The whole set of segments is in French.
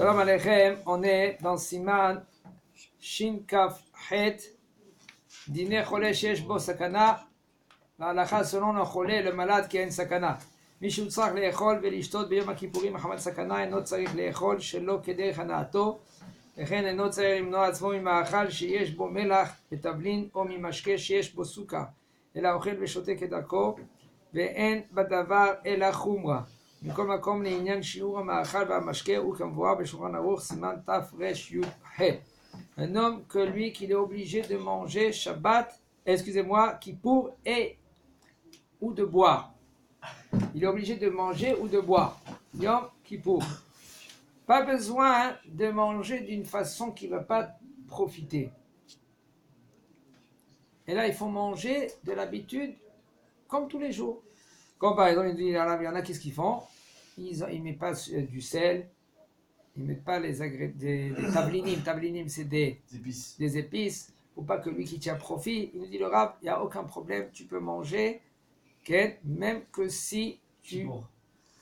Shalom Aleichem, on est dans Siman Shin Kaf Het, Dine Chole Shesh Bo Sakana, la halacha selon le Chole, le malade qui a une sakana. Mishu tzarich le'echol ve'lishtot b'yom ha'kippurim ha'chamat sakana, אינו צריך לאכול שלא כדרך הנאתו, וכן אינו צריך למנוע עצמו ממאכל שיש בו מלח ותבלין או ממשקה שיש בו סוכר, אלא אוכל ושותה כדרכו, ואין בדבר אלא חומרה. מכל מקום לעניין שיעור המאכל והמשקה הוא כמבואר בשולחן ערוך סימן תרי"ח. Un homme que lui qu'il est obligé de manger Shabbat, Kippour et ou de boire. Il est obligé de manger ou de boire. Yom Kippour. Pas besoin de manger d'une façon qui ne va pas profiter. Et là, il faut manger de l'habitude comme tous les jours. Comme par exemple, il y en a qu'est-ce qu'ils font? Ils ne mettent pas du sel, ils ne mettent pas des tablinim. Tablinim, c'est des épices. Pour pas que lui qui tient profit, il nous dit le Rav, il n'y a aucun problème, tu peux manger, même que si tu...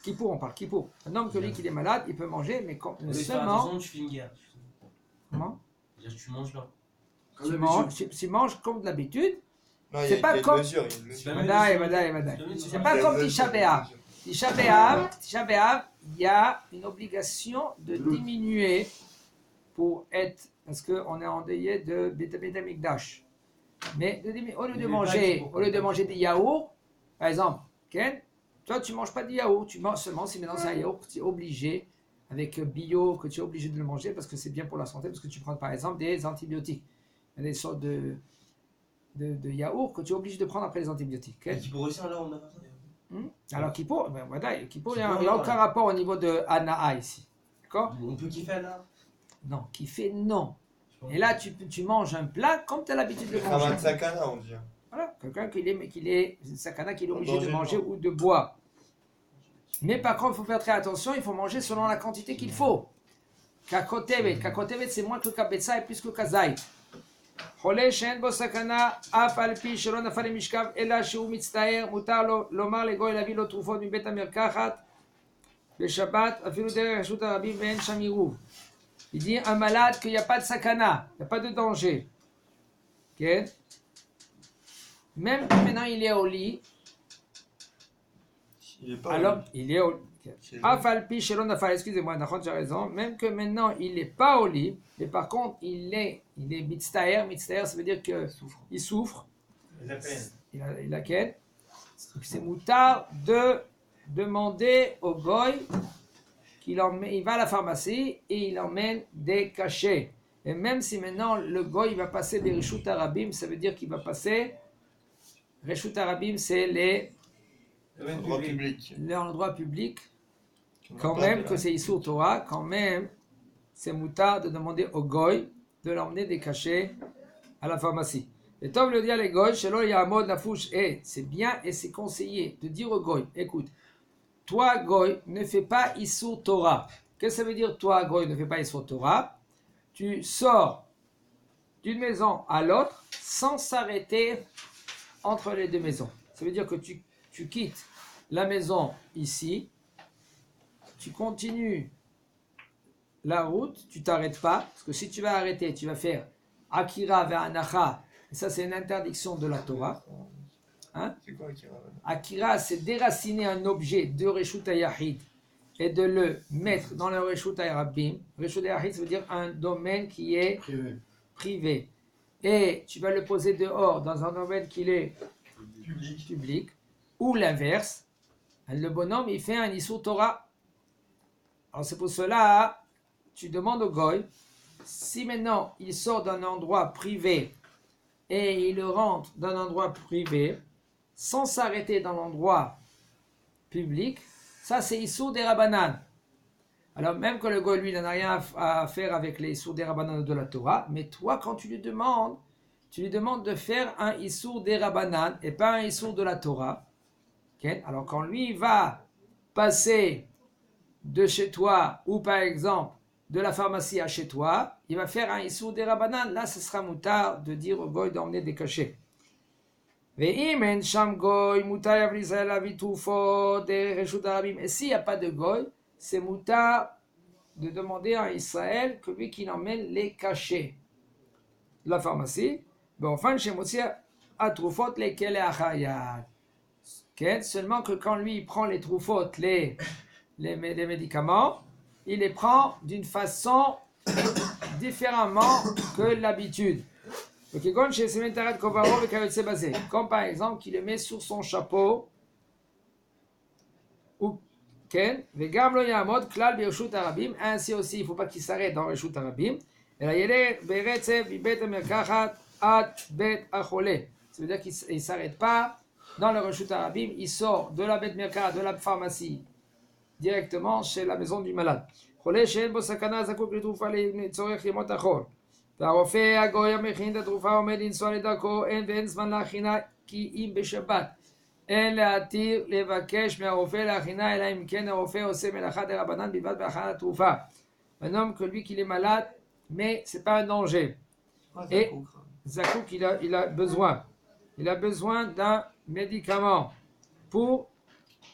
Kippour, on parle Kippour. Un homme que lui qui est malade, il peut manger, mais seulement... Tu fais une guerre. Comment? Tu manges là. Tu manges comme d'habitude. Non, c'est pas comme... C'est pas comme Tisha B'Av. Tisha B'Av, il y a une obligation de diminuer pour être... Parce qu'on est endeuillé de Beit HaMikdash. Mais au lieu de manger des yaourts, par exemple, toi tu ne manges pas de yaourt, tu manges seulement si maintenant c'est un yaourt que tu es obligé, avec bio, que tu es obligé de le manger parce que c'est bien pour la santé, parce que tu prends par exemple des antibiotiques. Il y a des sortes de yaourt que tu es obligé de prendre après les antibiotiques. Kippour aussi, là on a pas ça. Alors Kippour, il n'y a aucun rapport au niveau de Hana'a ici. D'accord? On peut kiffer là? Non, kiffer non. Et là tu manges un plat comme tu as l'habitude de manger. Chamat sakana, on dit. Voilà, quelqu'un qui est sakana, qui est obligé de manger ou de boire. Mais par contre, il faut faire très attention, il faut manger selon la quantité qu'il faut. Kakotevet, c'est moins que kabetza et plus que kazait. חולה שאין בו סכנה, אף על פי שלא נפל למשכב, אלא שהוא מצטער, מותר לו לומר לגוי להביא לו תרופות מבית המרקחת בשבת, אפילו דרך רשות הרבים ואין שם עירוב. Il dit un malade qu'il n'y a pas de sakana, il n'y a pas de danger. Okay? Même que maintenant il est au lit, il est au lit. Afalpi Shelon Nafal, excusez-moi, j'ai raison. Même que maintenant il n'est pas au lit, mais par contre il est mitztaer. Mitztaer, ça veut dire qu'il souffre. Il a quel? C'est moutard de demander au goy il va à la pharmacie et il emmène des cachets. Et même si maintenant le goy il va passer des Reshut Arabim, ça veut dire qu'il va passer. Reshut Arabim, c'est l'endroit public. Quand même que c'est Issur Torah, quand même c'est moutard de demander au goy de l'emmener des cachets à la pharmacie. Et Tov le dit à les goy, Shelo Ya'amod Nafouch, et c'est bien et c'est conseillé de dire au goy, écoute, toi, Goy, ne fais pas Issur Torah. Qu'est-ce que ça veut dire, toi, Goy, ne fais pas Issur Torah? Tu sors d'une maison à l'autre sans s'arrêter entre les deux maisons. Ça veut dire que tu quittes la maison ici, tu continues la route, tu t'arrêtes pas, parce que si tu vas arrêter, tu vas faire Akira ve'anacha, et ça c'est une interdiction de la Torah. Hein? C'est quoi Akira? Akira, c'est déraciner un objet de Reshut HaYahid et de le mettre dans le Reshut HaRabim. Reshut HaYahid, ça veut dire un domaine qui est privé. Et tu vas le poser dehors dans un domaine qui est public. Ou l'inverse. Le bonhomme, il fait un Issur Torah. Alors c'est pour cela, tu demandes au goy, si maintenant il sort d'un endroit privé et il rentre d'un endroit privé, sans s'arrêter dans l'endroit public, ça c'est Issur des Rabbanan. Alors même que le goy lui n'a rien à faire avec les Issur des Rabbanan de la Torah, mais toi quand tu lui demandes de faire un Issur des Rabbanan et pas un Issur de la Torah. Okay? Alors quand lui va passer de chez toi ou par exemple de la pharmacie à chez toi, il va faire un Issur des Rabbanan. Là ce sera moutard de dire au goy d'emmener des cachets. Et s'il n'y a pas de goy, c'est moutard de demander à Israël que lui qu'il emmène les cachets de la pharmacie. Enfin, chez Motsi à Troufot, lesquels est Achayat. Seulement que quand lui il prend les Troufot, les médicaments, il les prend d'une façon différemment que l'habitude. Comme par exemple qu'il le met sur son chapeau, ou ainsi aussi il ne faut pas qu'il s'arrête dans Reshut Arabim. Ça veut dire qu'il ne s'arrête pas dans le Reshut Arabim, il sort de la bête merkat, de la pharmacie, directement chez la maison du malade. והרופא הגוי המכין את התרופה עומד לנסוע לדרכו, ואין זמן להכינה כי אם בשבת. אין להתיר לבקש מהרופא להכינה, אלא אם כן הרופא עושה מלאכה דרבנן בלבד בהכנת התרופה. Un homme que lui qu'il est malade, mais c'est pas un danger. Et Zakouk, il a besoin. Il a besoin d'un médicament pour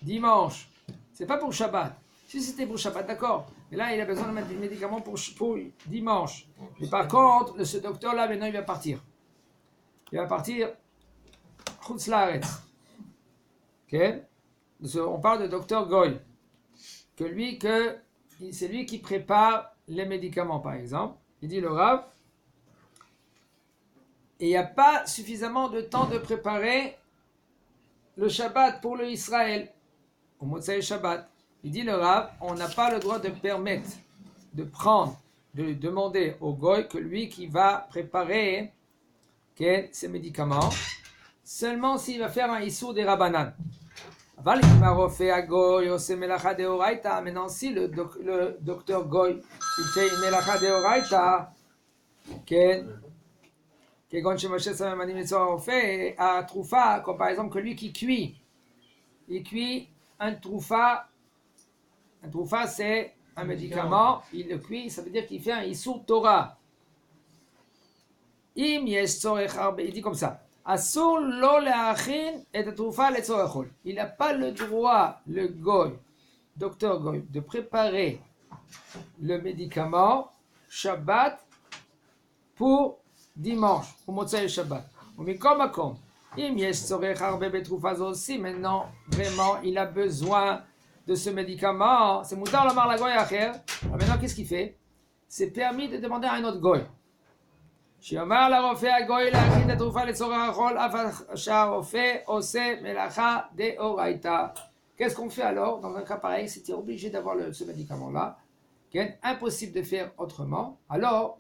dimanche. C'est pas pour Shabbat. Si c'était pour Shabbat, d'accord. Mais là, il a besoin de mettre des médicaments pour dimanche. Mais par contre, ce docteur-là, maintenant, il va partir. Il va partir Chutz Laaretz. Okay? On parle de docteur Goy. C'est lui qui prépare les médicaments, par exemple. Il dit le Rav, et il n'y a pas suffisamment de temps de préparer le Shabbat pour le Israël. Au Motzei Shabbat. Il dit le Rav, on n'a pas le droit de permettre, de prendre, de demander au Goy que lui qui va préparer ces médicaments, seulement s'il va faire un Issour des Rabbanan. Maintenant, si le docteur Goy il fait une Melacha de Oraita, à Troufa, comme par exemple que lui qui cuit, il cuit un Troufa. Un Troufa, c'est un médicament, il le cuit, ça veut dire qu'il fait un Issour Torah. Il dit comme ça. Il n'a pas le droit, le Goy, docteur Goy, de préparer le médicament Shabbat pour dimanche, pour Motzei Shabbat. Maintenant, vraiment, il a besoin de ce médicament. C'est Moutar Lamar la Goy Acher. Maintenant, qu'est-ce qu'il fait? C'est permis de demander à un autre Goy. שיאמר לרופא הגוי להכין את התרופה לצורך החול, אף שהרופא עושה מלאכה דאורייתא. Qu'est-ce qu'on fait alors? Dans un cas pareil, si tu es obligé d'avoir ce médicament-là, impossible de faire autrement, alors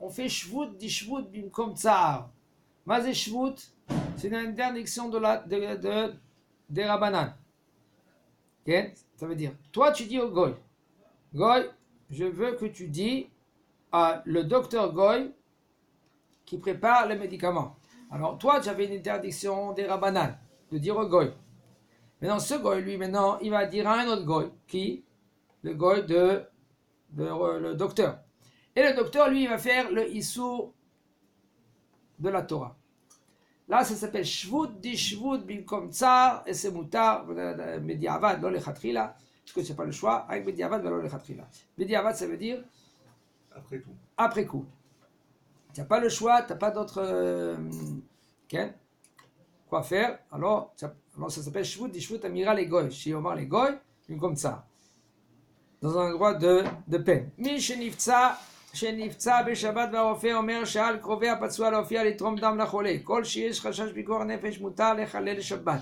on fait shvut di shvut bimkom tsar. Mazé shvut, c'est une interdiction des Rabbanan. Ça veut dire, toi tu dis au Goy, Goy, je veux que tu dis à le docteur Goy qui prépare les médicaments. Alors toi, tu avais une interdiction des Rabbanan de dire au Goy. Maintenant, ce Goy, lui, maintenant, il va dire à un autre Goy, qui? Le Goy le docteur. Et le docteur, lui, il va faire le Issour de la Torah. Là, ça s'appelle Shvut di Shvut bimkom tsar, et c'est Moutar, Mediavad, lo lechatchila, parce que c'est pas le choix, avec Mediavad, lo lechatchila. Mediavad, ça veut dire après tout. Après coup. Tu n'as pas le choix, tu n'as pas d'autre quoi faire, alors ça s'appelle Shvut di Shvut Amira les Goy, chez Omar les Goy, comme ça, dans un endroit de peine. Mi שנפצע בשבת והרופא אומר שעל קרובי הפצוע להופיע לתרום דם לחולה. כל שיש חשש פיקוח נפש מותר לחלל שבת.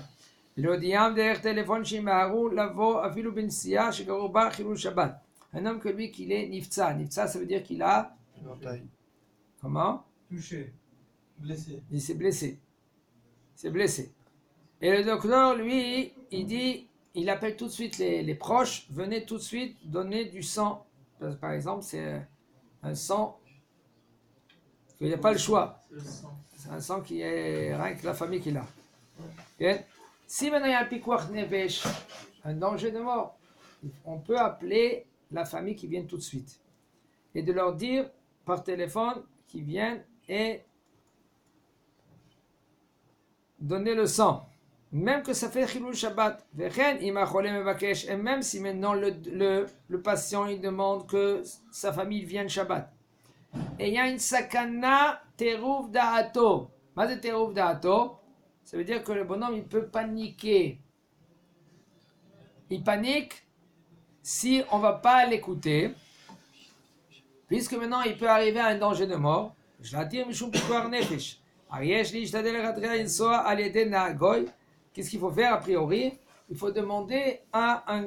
להודיעם דרך טלפון שימהרו לבוא אפילו בנסיעה שקראו בה חילול שבת. Un homme que lui qu'il est nifza. Nifza, ça veut dire qu'il a... Comment? Touché. Blessé. Il s'est blessé. C'est blessé. Et le docteur, lui, il dit, il appelle tout de suite les proches, venez tout de suite donner du sang. Par exemple, c'est un sang, il n'y a pas le choix. C'est un sang qui est rien que la famille qui l'a. Okay? Si maintenant il y a un pikuach nevesh, un danger de mort, on peut appeler la famille qui vient tout de suite et de leur dire par téléphone qu'ils viennent et donner le sang. même que ça fait Chilul Shabbat. Et même si maintenant le patient il demande que sa famille vienne Shabbat. Et il y a une sakana teruv da'ato. Qu'est-ce que teruv da'ato? Ça veut dire que le bonhomme il peut paniquer. Il panique si on ne va pas l'écouter, puisque maintenant il peut arriver à un danger de mort. Je l'attire mishum pikuar nefesh. Qu'est-ce qu'il faut faire a priori? Il faut demander à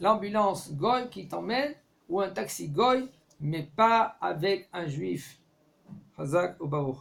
l'ambulance goy qui t'emmène ou un taxi goy, mais pas avec un juif. Chazak ou Baruch.